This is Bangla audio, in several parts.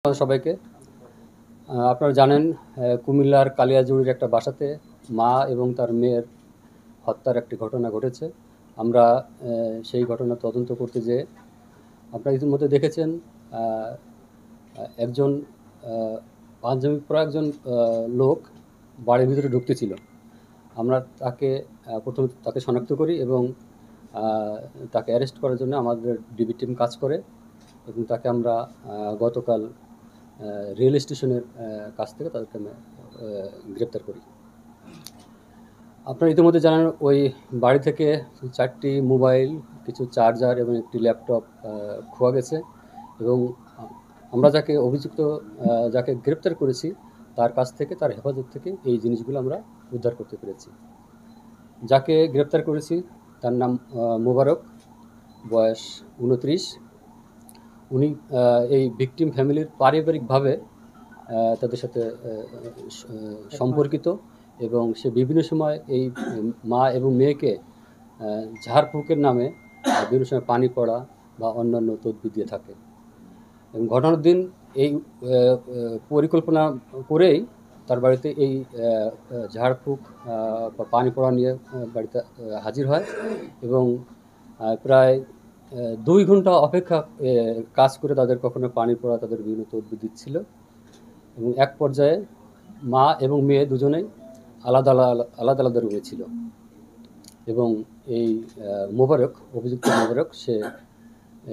সবাইকে আপনারা জানেন কুমিল্লার কালিয়াজুড়ির একটা বাসাতে মা এবং তার মেয়ের হত্যার একটি ঘটনা ঘটেছে। আমরা সেই ঘটনা তদন্ত করতে যেয়ে আপনারা ইতিমধ্যে দেখেছেন একজন পাঞ্জাবি পরা একজন লোক বাড়ির ভিতরে ঢুকতেছিল। আমরা প্রথমে তাকে শনাক্ত করি এবং তাকে অ্যারেস্ট করার জন্য আমাদের ডিবি টিম কাজ করে এবং তাকে আমরা গতকাল রেল স্টেশনের কাছ থেকে তাদেরকে গ্রেপ্তার করি। আপনারা ইতিমধ্যে জানেন ওই বাড়ি থেকে 4টি মোবাইল, কিছু চার্জার এবং একটি ল্যাপটপ খোয়া গেছে এবং আমরা যাকে গ্রেপ্তার করেছি তার কাছ থেকে, তার হেফাজত থেকে এই জিনিসগুলো আমরা উদ্ধার করতে পেরেছি। যাকে গ্রেপ্তার করেছি তার নাম মোবারক, বয়স 29। উনি এই ভিকটিম ফ্যামিলির পারিবারিকভাবে তাদের সাথে সম্পর্কিত এবং সে বিভিন্ন সময় এই মা এবং মেয়েকে ঝাড়ফুঁকের নামে বিভিন্ন সময় পানি পড়া বা অন্যান্য তদবির দিয়ে থাকে এবং ঘটনার দিন এই পরিকল্পনা করেই তার বাড়িতে এই ঝাড়ফুঁক বা পানি পড়া নিয়ে বাড়িতে হাজির হয় এবং প্রায় 2 ঘন্টা অপেক্ষা কাজ করে তাদের কখনো পানি পড়া, তাদের বিভিন্ন তদবির দিচ্ছিল এবং এক পর্যায়ে মা এবং মেয়ে দুজনেই আলাদা আলাদা রুমে ছিল এবং এই অভিযুক্ত মোবারক সে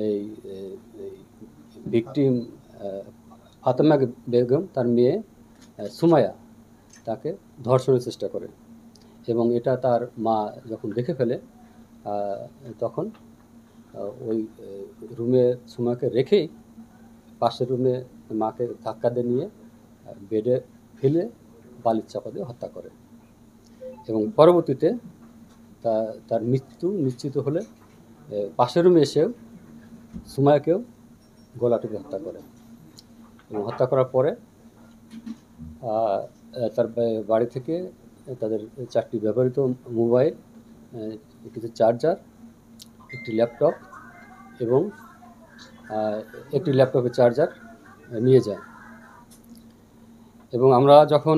এই ভিকটিম ফাতেমা বেগম, তার মেয়ে সুমাইয়া, তাকে ধর্ষণের চেষ্টা করে এবং এটা তার মা যখন দেখে ফেলে তখন ওই রুমে সুমাইয়াকে রেখেই পাশের রুমে মাকে ধাক্কা দিয়ে নিয়ে বেডে ফেলে বালির চাপা দিয়ে হত্যা করে এবং পরবর্তীতে তার মৃত্যু নিশ্চিত হলে পাশের রুমে এসেও সুমাইয়াকেও গলা টিপে হত্যা করে এবং হত্যা করার পরে তার বাড়ি থেকে তাদের 4টি ব্যবহৃত মোবাইল, কিছু চার্জার, একটি ল্যাপটপ এবং একটি ল্যাপটপের চার্জার নিয়ে যায় এবং আমরা যখন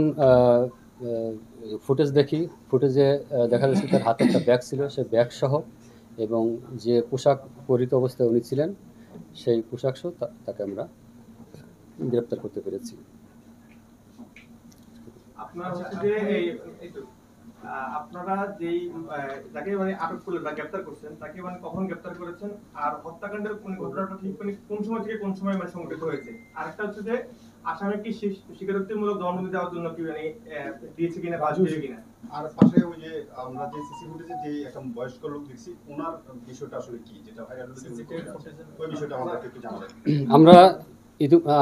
ফুটেজে দেখা যাচ্ছে তার হাতে একটা ব্যাগ ছিল, সে ব্যাগ সহ এবং যে পোশাক পরিহিত অবস্থায় উনি ছিলেন সেই পোশাক সহ তাকে আমরা গ্রেপ্তার করতে পেরেছি। আপনারা যেই যাকে আটক করলেন বা গ্রেপ্তার করছেন তাকে কখন গ্রেপ্তার করেছেন, আর হত্যাকাণ্ডের ঘটনাটা ঠিক কোন সময় থেকে কোন সময় সংঘটিত হয়েছে, আরেকটা হচ্ছে যে আসামি কি স্বীকারোক্তিমূলক জবানবন্দি দেওয়ার জন্য কি দিয়েছে কিনা বা দিয়েছে কিনা, আর পাশে ওই যে আমরা যে সিসি ফুটেজে যে একটা বয়স্ক লোক দেখছি ওনার বিষয়টা আসলে কি, যেটা ভাইরাল হয়েছে ওই বিষয়টা আমাদেরকে একটু জানাবেন।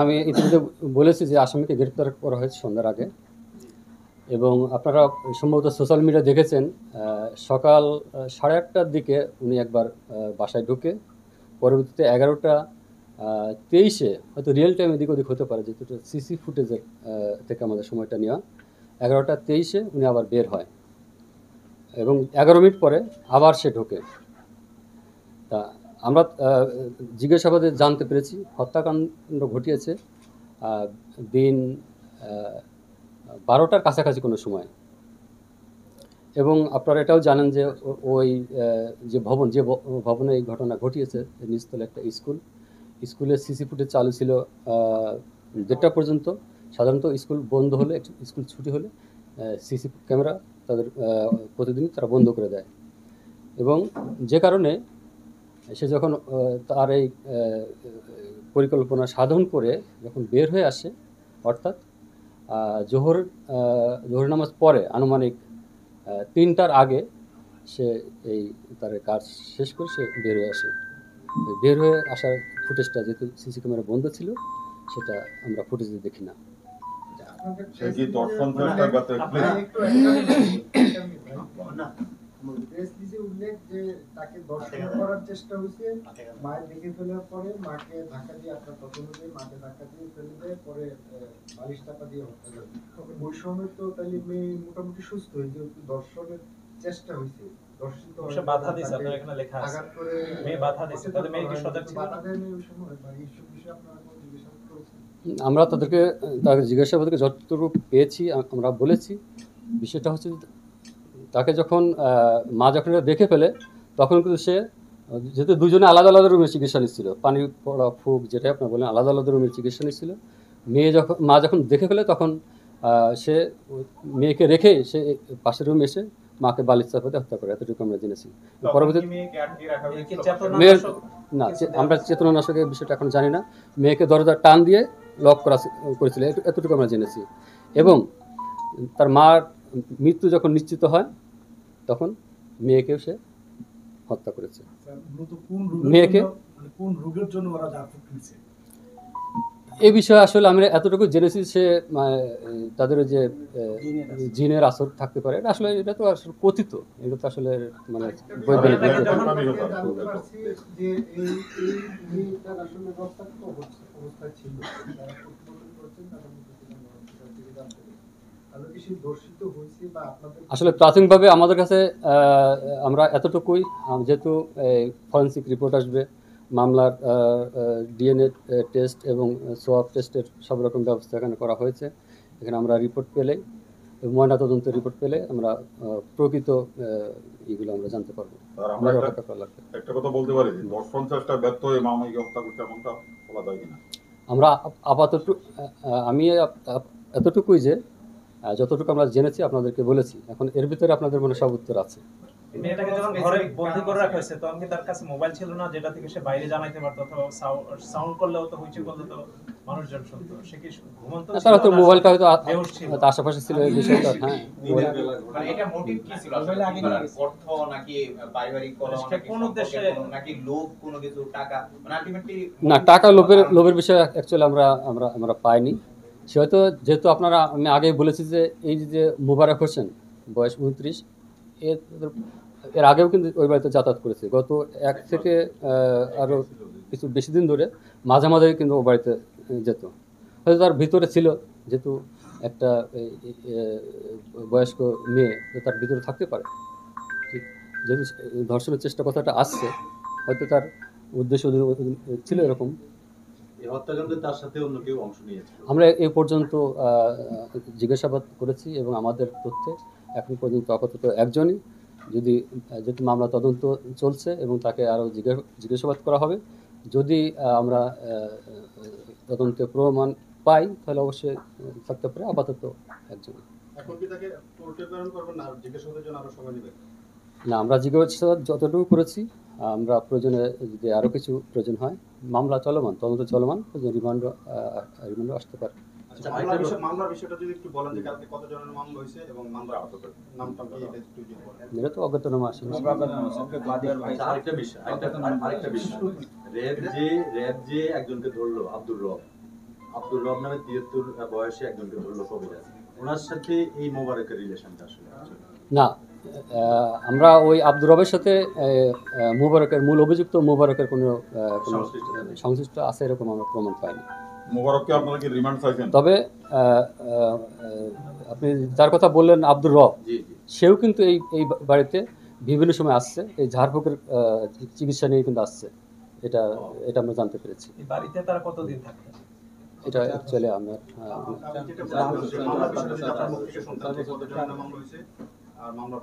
আমি ইতিমধ্যে বলেছি যে আসামিকে গ্রেপ্তার করা হয়েছে সন্ধ্যার আগে এবং আপনারা সম্ভবত সোশ্যাল মিডিয়া দেখেছেন সকাল 8:30টার দিকে উনি একবার বাসায় ঢুকে, পরবর্তীতে 11:23 হয়তো রিয়েল টাইম এদিক ওদিক হতে পারে, যেহেতু সিসি ফুটেজের থেকে আমাদের সময়টা নেওয়া, 11:23 উনি আবার বের হয় এবং 11 মিনিট পরে আবার সে ঢোকে। তা আমরা জিজ্ঞাসাবাদে জানতে পেরেছি হত্যাকাণ্ড ঘটিয়েছে দিন 12টার কাছাকাছি কোনো সময় এবং আপনারা এটাও জানেন যে ওই যে ভবনে এই ঘটনা ঘটিয়েছে নিচতলা একটা স্কুলের সিসি ফুটেজ চালু ছিল 1:30 পর্যন্ত। সাধারণত স্কুল বন্ধ হলে, স্কুল ছুটি হলে সিসি ক্যামেরা তাদের প্রতিদিনই তারা বন্ধ করে দেয় এবং যে কারণে সে যখন তার এই পরিকল্পনা সাধন করে যখন বের হয়ে আসে, অর্থাৎ জোহর নামাজ পরে আনুমানিক 3টার আগে সে তার কাজ শেষ করে সে বের হয়ে আসে। বের হয়ে আসার ফুটেজটা যেহেতু সিসি ক্যামেরা বন্ধ ছিল সেটা আমরা ফুটেজে দেখি না। উল্লেখ যে তাকে দর্শন করার চেষ্টা হয়েছে, মায়ের দেখে ফেলার পরে মাকে ধাক্কা দিয়ে, আপনার তখন মাকে ধাক্কা দিয়ে ফেলে দেয়, পরে বালিশ চাপা দিয়ে হত্যা করে। ওই সময় তো তাহলে মেয়ে মোটামুটি সুস্থ হয়ে, যেহেতু দর্শনের চেষ্টা হয়েছে, দর্শিত বাধা দিয়েছে, আপনার এখানে লেখা আছে মেয়ে বাধা দিয়েছে, তাহলে মেয়ে কি সজাগ ছিল? বাধা দেয়নি ওই সময়, বা এইসব বিষয়ে আপনারা কোনো জিজ্ঞাসাবাদ করেছেন? আমরা তাকে জিজ্ঞাসাবাদ থেকে যতটুকু পেয়েছি আমরা বলেছি। বিষয়টা হচ্ছে যে তাকে যখন মা যখন এটা দেখে ফেলে তখন কিন্তু সে যেহেতু দুজনে আলাদা আলাদা রুমে চিকিৎসা নিচ্ছিল, পানি পড়া ফুক যেটা আপনার বলেন আলাদা আলাদা রুমে চিকিৎসা নিচ্ছিল। মা যখন দেখে ফেলে তখন সে মেয়েকে রেখে সে পাশের রুমে এসে মাকে বালিশ চাপাতে হত্যা করে, এতটুকু আমরা জেনেছি। পরবর্তী মেয়ের আমরা চেতনানাশকের বিষয়টা এখন জানি না। মেয়েকে দরজা টান দিয়ে লক করেছিল, এতটুকু আমরা জেনেছি। এবং তার মার মৃত্যু যখন নিশ্চিত হয় তখন মেয়েকেও সে হত্যা করেছে। মেয়েকে কোন রোগের জন্য ওরা ঝাড়ফুঁক নিছে? এই বিষয়ে আসলে আমরা এতটুকু জেনেছি সে তাদের যে জিনের আসর থাকতে পারে, আসলে এটা তো আসলে কথিত, এটা তো আসলে মানে বৈজ্ঞানিক জানতে পারছি যে এই মেয়েটার আসলে রক্তাক্ত অবস্থায় ছিল, যারা পোস্টমর্টম করেছেন তাদের মধ্যে থেকে জানতে পেরেছি। তাহলে কি সে ধর্ষিত হয়েছে বা আপনাদের আসলে প্রাথমিকভাবে আমাদের কাছে আমরা এতটুকুই, যেহেতু ফরেন্সিক রিপোর্ট আসবে, মামলার ডিএনএ টেস্ট এবং সোয়াব টেস্টের সব রকম ব্যবস্থা এখানে করা হয়েছে। এখানে আমরা রিপোর্ট পেলে, ময়নাতদন্তের রিপোর্ট পেলে আমরা প্রকৃত এগুলো আমরা জানতে পারবো। আর আমরা একটা কথা বলতে পারি, দর্শন চেষ্টা ব্যর্থ হয়ে মামাকে হত্যা করতে এমনটা বলা যায় কিনা? আমরা আপাতত আমি এতটুকুই যে যতটুকু আমরা জেনেছি আপনাদেরকে বলেছি। এখন এর ভিতরে আপনাদের মনে সব উত্তর আছে। মেয়েটাকে যখন ঘরে বন্দি করে রাখা হয়েছে তখন কি তার কাছে মোবাইল ছিল না, যেটা থেকে সে বাইরে জানাইতে পারতো, অথবা সাউন্ড করলেও তো হইচই করলে তো মানুষজন শুনতো? সে কি ঘুমন্ত ছিল? তারা তো মোবাইলটা হয়তো বেহুশ ছিল? আশেপাশে ছিল, এই বিষয়টা। হ্যাঁ, মানে এটা মোটিভ কি ছিল আসলে? অর্থ নাকি পারিবারিক কলহ নাকি কোন উদ্দেশ্যে, নাকি লোভ, কোনো কিছু টাকা, মানে আলটিমেটলি না, টাকা লোভের বিষয়ে অ্যাকচুয়ালি আমরা পাইনি। সে হয়তো, যেহেতু আমি আগেই বলেছি যে এই যে মুবারক হোসেন বয়স 29, এর আগেও কিন্তু ওই বাড়িতে যাতায়াত করেছে গত 1 থেকে আরও কিছু বেশি দিন ধরে, মাঝে মাঝে কিন্তু ও বাড়িতে যেত। হয়তো তার ভিতরে ছিল, যেহেতু একটা বয়স্ক মেয়ে, তার ভিতরে থাকতে পারে। ঠিক, যেহেতু ধর্ষণের চেষ্টা কথাটা আসছে, হয়তো তার উদ্দেশ্য ছিল এরকম। এই হত্যাকাণ্ডে তার সাথে অন্য কেউ অংশ নিয়েছিল? আমরা এই পর্যন্ত জিজ্ঞাসাবাদ করেছি এবং আমাদের তথ্যে এখন পর্যন্ত আপাতত একজনই। যেহেতু মামলা তদন্ত চলছে এবং তাকে আরও জিজ্ঞাসাবাদ করা হবে, যদি আমরা তদন্তে প্রমাণ পাই তাহলে অবশ্যই থাকতে পারে, আপাতত একজনই। এখন কি তাকে কোর্টে প্রেরণ করবেন না জিজ্ঞাসাবাদের জন্য আরো সময় নেবেন? না, আমরা জিজ্ঞাসাবাদ যতটুকু করেছি, আমরা প্রয়োজনে যদি আরও কিছু প্রয়োজন হয়, মামলা চলমান, তদন্ত চলমান, রিমান্ডও আসতে পারে। আচ্ছা, মামলার বিষয়টা যদি একটু বলেন যে কালকে কতজনের মামলা হয়েছে এবং মামলার আহতদের নামটা কি এটা একটু যদি বলেন। এটা তো অজ্ঞাতনামা আসে। আরেকটা বিষয়, র্যাব যে একজনকে ধরলো, আব্দুর রব নামে 73 বয়সে একজনকে ধরলো কবিরাজ, ওনার সাথে এই মোবারকের রিলেশনটা আসলে না, আমরা ওই আব্দুর রবের সাথে মুবারকের মূল অভিযুক্ত মুবারকের কোনো সংশ্লিষ্ট আছে এরকম আমরা প্রমাণ পাইনি। মোবারককে আপনারা কি রিমান্ড চাইছেন? তবে আপনি যার কথা বললেন আব্দুর রব, সেও কিন্তু এই বাড়িতে বিভিন্ন সময় আসছে, এই ঝাড়ফুঁকের চিকিৎসা নিয়ে কিন্তু আসছে, এটা আমরা জানতে পেরেছি। এই বাড়িতে তারা কতদিন থাকতেন? এটা অ্যাকচুয়ালি আমার মামলার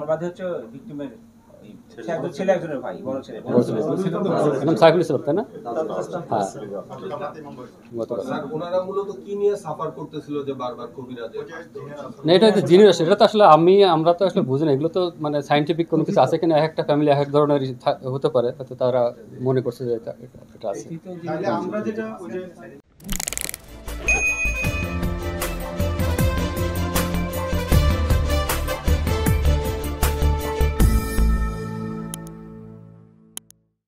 বাদী হচ্ছে ভিক্টিমের ছেলে, একজনের ভাই, বড় ছেলে। এখন সাইফুল ইসলাম, তাই না? হ্যাঁ, ওনারা মূলত কি নিয়ে সাফার করতেছিল যে বারবার কবিরাজের? না, এটা হচ্ছে জিনিস, এটা তো আসলে আমরা তো আসলে বুঝি না, এগুলো তো মানে সায়েন্টিফিক কোনো কিছু আছে কিনা, একটা ফ্যামিলি এক ধরনের হতে পারে, হয়তো তারা মনে করছে যে এটা আছে। আমরা যেটা